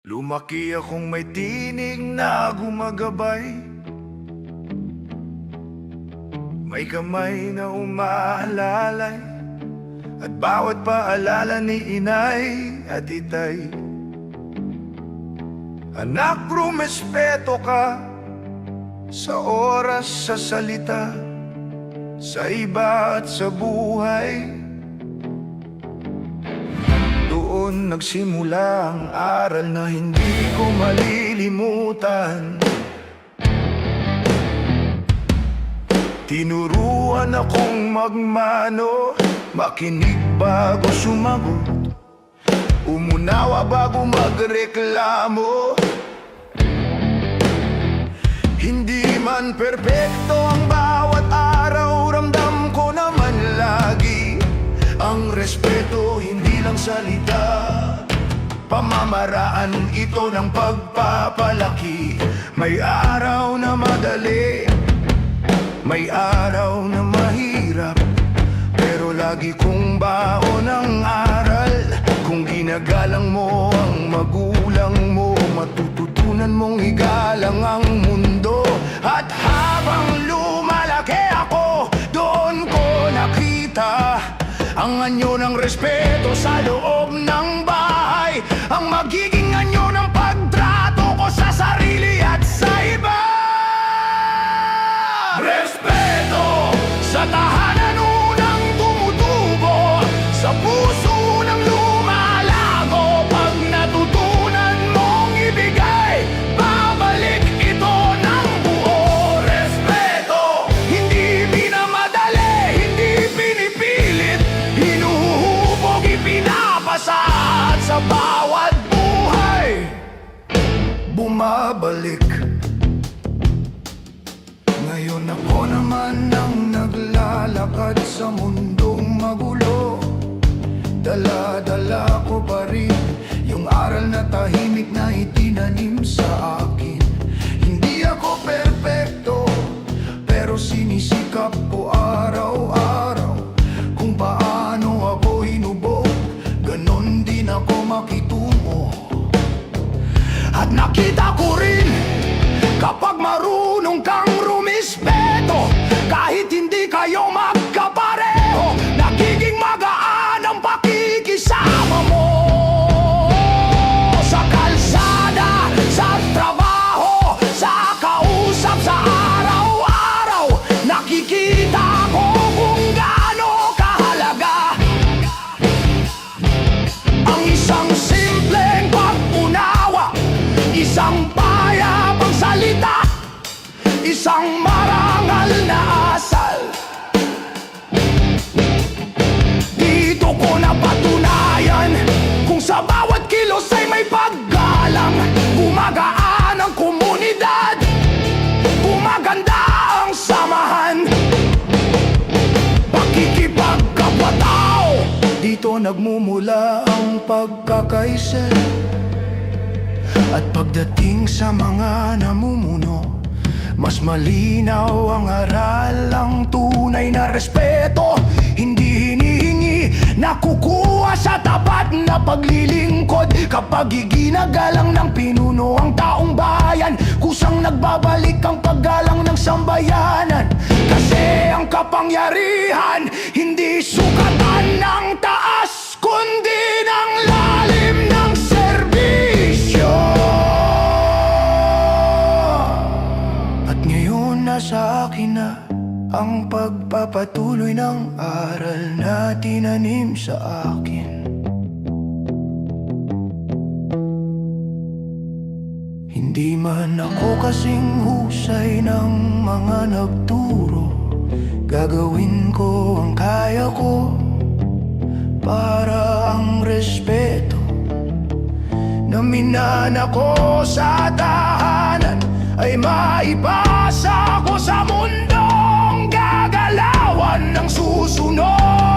Lumaki akong may tinig na gumagabay, may kamay na umaalalay, at bawat paalala ni inay at itay. Anak, rumespeto ka sa oras, sa salita, sa iba at sa buhay. Doon nagsimula ang aral na hindi ko malilimutan. Tinuruan akong magmano, makinig bago sumagot, umunawa bago magreklamo. Hindi man perpekto ang bawat araw, ramdam ko naman lagi ang respeto, hindi lang salita, pamamaraan ito ng pagpapalaki. May araw na madali, may araw na mahirap, pero lagi kong baon ang aral. Kung ginagalang mo ang magulang mo, matututunan mong igalang ang mundo. At habang lumalaki ako, doon ko nakita ang anyo ng respeto sa loob ng bahay, ang magiging anyo ng pagtrato ko sa sarili at sa iba. Respeto sa tahanan unang tumutubo, sa puso ng lumalago. Pag natutunan mong ibigay, babalik ito ng buo. Respeto, hindi minamadali, hindi pinipilit, hinuhubog, ipinapasa, at sa bawat buhay bumabalik. Ngayon ako naman ang naglalakad sa mundong magulo. Dala-dala ko pa rin yung aral na tahimik na itinanim sa akin. Hindi ako perpekto, pero sinisikap ko araw-araw. Kung paano ako hinubog, ganon din ako makitungo. At nakita ko rin, kapag marunong kang rumispeto, kahit hindi kayo magkapareho, nagiging magaan ang pakikisama mo. Sa kalsada, sa trabaho, sa kausap, sa araw-araw, nakikita ko kung gaano kahalaga ang isang simpleng pag-unawa, isang payapang salita, isang marangal na asal. Dito ko napatunayan kung sa bawat kilos ay may paggalang. Gumagaan ang komunidad, gumaganda ang samahan, pakikipagkapatao. Dito nagmumula ang pagkakaisa. At pagdating sa mga namumuno, mas malinaw ang aral. Ang tunay na respeto, hindi hinihingi, nakukuha sa tapat na paglilingkod. Kapag iginagalang ng pinuno ang taong bayan, kusang nagbabalik ang paggalang ng sambayanan. Kasi ang kapangyarihan, hindi sukatan ng taas, kundi ng lalim ng serbisyo. At ngayon nasa akin na ang pagpapatuloy ng aral na tinanim sa akin. Hindi man ako kasing husay ng mga nagturo, gagawin ko ang kaya ko para ang respeto na minana ko sa tahanan ay maipasa ko sa mundong gagalawan ng susunod.